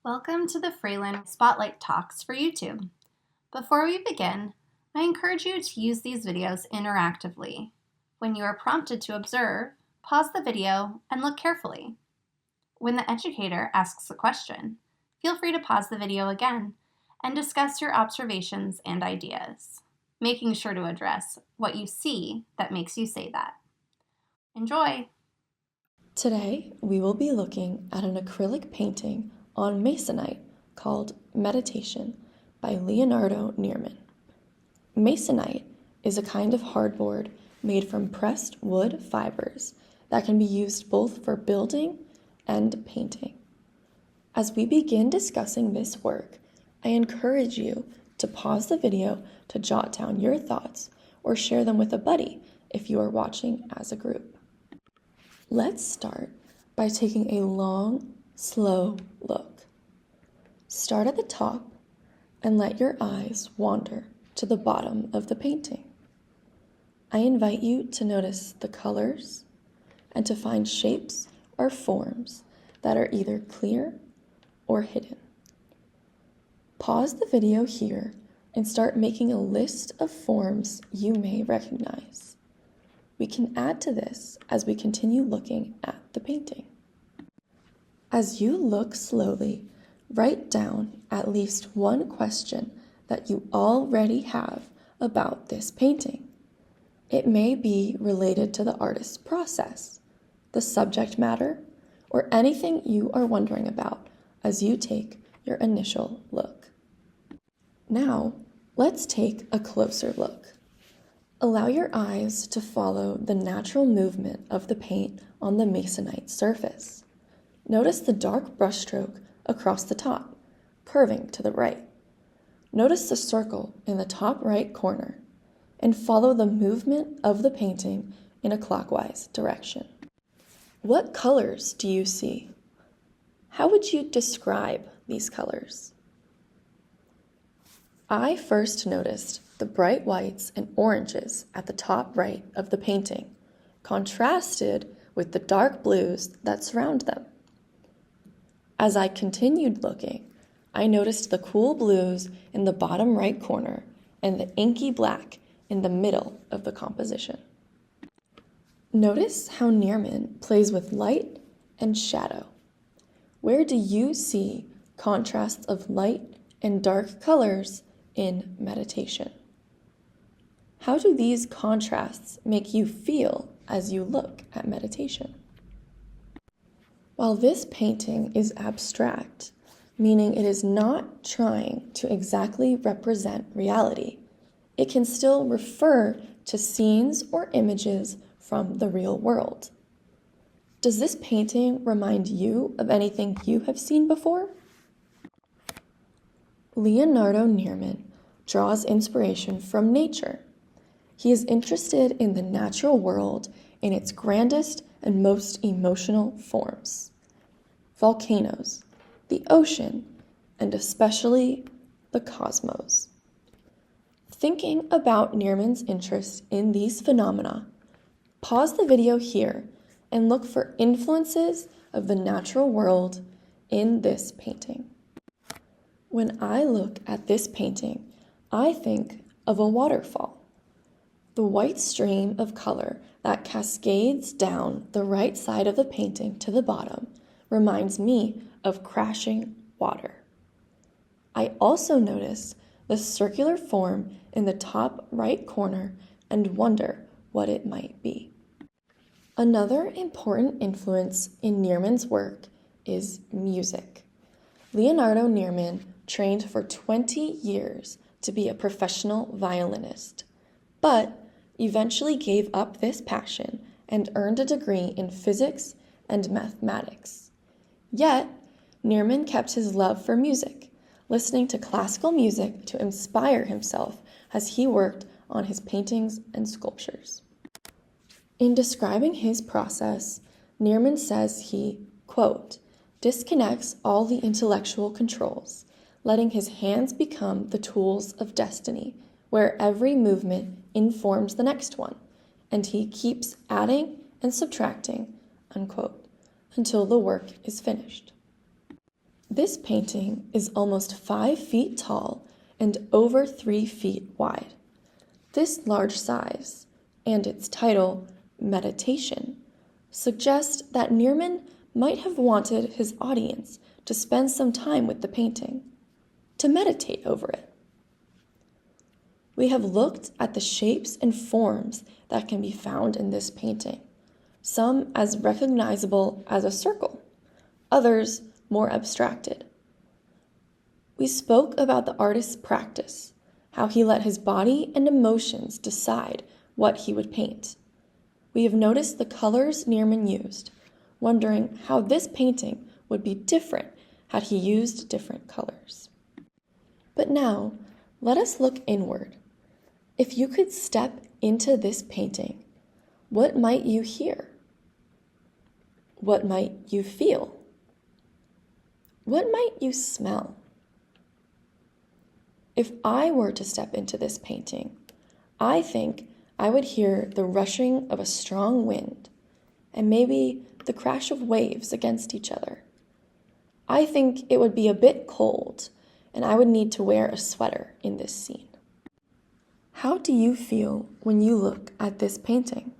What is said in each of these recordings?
Welcome to the Fralin Spotlight Talks for YouTube. Before we begin, I encourage you to use these videos interactively. When you are prompted to observe, pause the video and look carefully. When the educator asks a question, feel free to pause the video again and discuss your observations and ideas, making sure to address what you see that makes you say that. Enjoy! Today, we will be looking at an acrylic painting on masonite called Meditation by Leonardo Nierman. Masonite is a kind of hardboard made from pressed wood fibers that can be used both for building and painting. As we begin discussing this work, I encourage you to pause the video to jot down your thoughts or share them with a buddy if you are watching as a group. Let's start by taking a long, slow look. Start at the top and let your eyes wander to the bottom of the painting. I invite you to notice the colors and to find shapes or forms that are either clear or hidden. Pause the video here and start making a list of forms you may recognize. We can add to this as we continue looking at the painting. As you look slowly, write down at least one question that you already have about this painting. It may be related to the artist's process, the subject matter, or anything you are wondering about as you take your initial look. Now, let's take a closer look. Allow your eyes to follow the natural movement of the paint on the masonite surface. Notice the dark brushstroke across the top, curving to the right. Notice the circle in the top right corner, and follow the movement of the painting in a clockwise direction. What colors do you see? How would you describe these colors? I first noticed the bright whites and oranges at the top right of the painting, contrasted with the dark blues that surround them. As I continued looking, I noticed the cool blues in the bottom right corner and the inky black in the middle of the composition. Notice how Nierman plays with light and shadow. Where do you see contrasts of light and dark colors in Meditation? How do these contrasts make you feel as you look at Meditation? While this painting is abstract, meaning it is not trying to exactly represent reality, it can still refer to scenes or images from the real world. Does this painting remind you of anything you have seen before? Leonardo Nierman draws inspiration from nature. He is interested in the natural world in its grandest and most emotional forms. Volcanoes, the ocean, and especially the cosmos. Thinking about Nierman's interest in these phenomena, pause the video here and look for influences of the natural world in this painting. When I look at this painting, I think of a waterfall. The white stream of color that cascades down the right side of the painting to the bottom reminds me of crashing water. I also notice the circular form in the top right corner and wonder what it might be. Another important influence in Nierman's work is music. Leonardo Nierman trained for 20 years to be a professional violinist, but eventually gave up this passion and earned a degree in physics and mathematics. Yet, Nierman kept his love for music, listening to classical music to inspire himself as he worked on his paintings and sculptures. In describing his process, Nierman says he, quote, disconnects all the intellectual controls, letting his hands become the tools of destiny, where every movement informs the next one, and he keeps adding and subtracting, unquote, until the work is finished. This painting is almost 5 feet tall and over 3 feet wide. This large size, and its title, Meditation, suggests that Nierman might have wanted his audience to spend some time with the painting, to meditate over it. We have looked at the shapes and forms that can be found in this painting, some as recognizable as a circle, others more abstracted. We spoke about the artist's practice, how he let his body and emotions decide what he would paint. We have noticed the colors Nierman used, wondering how this painting would be different had he used different colors. But now, let us look inward. If you could step into this painting, what might you hear? What might you feel? What might you smell? If I were to step into this painting, I think I would hear the rushing of a strong wind and maybe the crash of waves against each other. I think it would be a bit cold and I would need to wear a sweater in this scene. How do you feel when you look at this painting?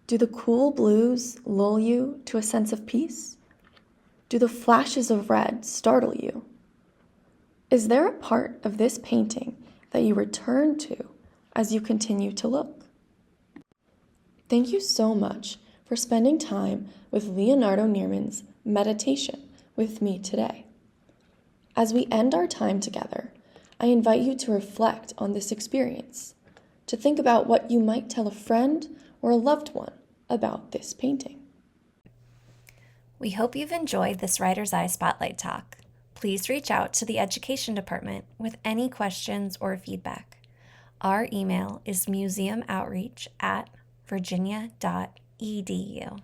Do the cool blues lull you to a sense of peace? Do the flashes of red startle you? Is there a part of this painting that you return to as you continue to look? Thank you so much for spending time with Leonardo Nierman's Meditation with me today. As we end our time together, I invite you to reflect on this experience, to think about what you might tell a friend or a loved one about this painting. We hope you've enjoyed this Writer's Eye Spotlight Talk. Please reach out to the Education Department with any questions or feedback. Our email is museumoutreach@virginia.edu.